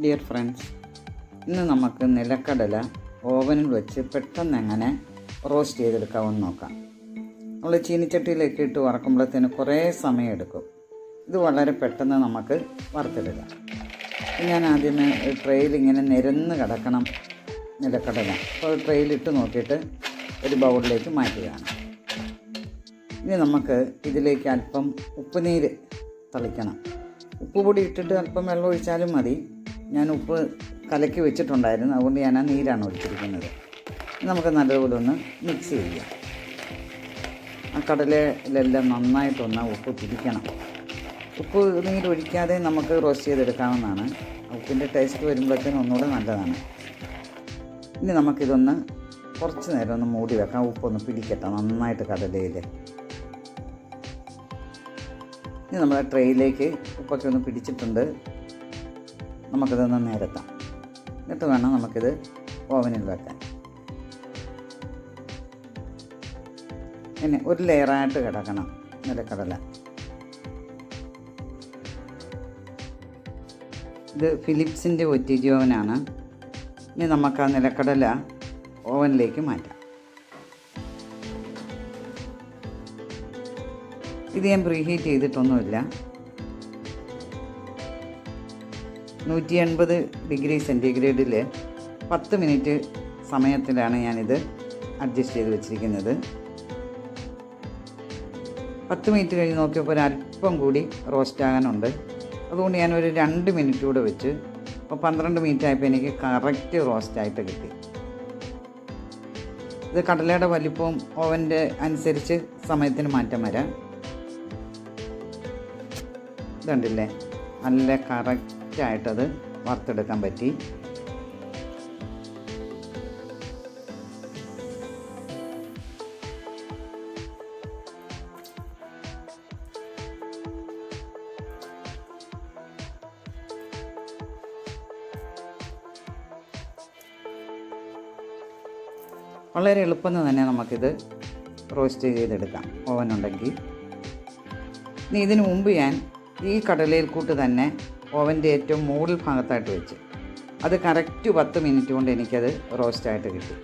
Dear friends, ഇന്ന് നമുക്ക് നിലക്കടല ഓവനിൽ വെച്ച് പെട്ടെന്ന് എങ്ങനെ റോസ്റ്റ് ചെയ്തെടുക്കാമെന്ന് നോക്കാം. നമ്മൾ ചീനിച്ചട്ടിയിലേക്ക് ഇട്ട് വറക്കുമ്പോഴത്തേന് കുറേ സമയമെടുക്കും. ഇത് വളരെ പെട്ടെന്ന് നമുക്ക് വറുത്തെടുക്കാം. ഞാൻ ആദ്യമേ ട്രെയിൽ ഇങ്ങനെ നിരന്ന് കിടക്കണം നിലക്കടല. അപ്പോൾ ട്രെയിലിട്ട് നോക്കിയിട്ട് ഒരു ബൗളിലേക്ക് മാറ്റുകയാണ്. ഇനി നമുക്ക് ഇതിലേക്ക് അല്പം ഉപ്പുനീര് തളിക്കണം. ഉപ്പ് പൊടി ഇട്ടിട്ട് അല്പം വെള്ളം ഒഴിച്ചാലും മതി. ഞാൻ ഉപ്പ് കലക്കി വെച്ചിട്ടുണ്ടായിരുന്നു, അതുകൊണ്ട് ഞാൻ ആ നീരാണ് ഒഴിച്ചിരിക്കുന്നത്. നമുക്ക് നല്ലതുപോലെ ഒന്ന് മിക്സ് ചെയ്യാം. ആ കടലയിലെല്ലാം നന്നായിട്ടൊന്ന് ഉപ്പ് പിടിക്കണം. ഉപ്പ് നീരൊഴിക്കാതെ നമുക്ക് റോസ്റ്റ് ചെയ്തെടുക്കാവുന്നതാണ്. ഉപ്പിൻ്റെ ടേസ്റ്റ് വരുമ്പോഴത്തേനും ഒന്നുകൂടെ നല്ലതാണ്. ഇനി നമുക്കിതൊന്ന് കുറച്ച് നേരം ഒന്ന് മൂടി വെക്കാം. ഉപ്പൊന്ന് പിടിക്കട്ടെ നന്നായിട്ട് കടലയിൽ. ഇനി നമ്മുടെ ട്രെയിലേക്ക് ഉപ്പൊക്കെ ഒന്ന് പിടിച്ചിട്ടുണ്ട്. നമുക്കിതൊന്ന് നിരത്താം. എന്നിട്ട് വേണം നമുക്കിത് ഓവനിൽ വെക്കാൻ. പിന്നെ ഒരു ലെയറായിട്ട് കിടക്കണം നിലക്കടല. ഇത് ഫിലിപ്സിൻ്റെ ഒറ്റിജി ഓവനാണ്. ഇനി നമുക്ക് ആ നിലക്കടല ഓവനിലേക്ക് മാറ്റാം. ഇത് ഞാൻ പ്രീഹീറ്റ് ചെയ്തിട്ടൊന്നുമില്ല. 180 ഡിഗ്രി സെൻറ്റിഗ്രേഡിൽ 10 മിനിറ്റ് സമയത്തിലാണ് ഞാനിത് അഡ്ജസ്റ്റ് ചെയ്ത് വെച്ചിരിക്കുന്നത്. 10 മിനിറ്റ് കഴിഞ്ഞ് നോക്കിയപ്പോൾ ഒരല്പം കൂടി റോസ്റ്റ് ആകാനുണ്ട്. അതുകൊണ്ട് ഞാനൊരു 2 മിനിറ്റ് കൂടെ വെച്ച്. അപ്പോൾ 12 മിനിറ്റ് ആയപ്പോൾ എനിക്ക് കറക്റ്റ് റോസ്റ്റായിട്ട് കിട്ടി. ഇത് കടലയുടെ വലിപ്പവും ഓവൻ്റെ അനുസരിച്ച് സമയത്തിന് മാറ്റം വരാം. ഇതുണ്ടല്ലേ, നല്ല കറക്റ്റായിട്ടത് വറുത്തെടുക്കാൻ പറ്റി. വളരെ എളുപ്പം തന്നെ നമുക്കിത് റോസ്റ്റ് ചെയ്തെടുക്കാം ഓവനുണ്ടെങ്കിൽ. ഇനി ഇതിനു മുമ്പ് ഞാൻ ഈ കടലയിൽ കൂട്ട് തന്നെ ഓവൻ്റെ ഏറ്റവും മുകളിൽ ഭാഗത്തായിട്ട് വെച്ച് അത് കറക്റ്റ് 10 മിനിറ്റ് കൊണ്ട് എനിക്കത് റോസ്റ്റായിട്ട് കിട്ടി.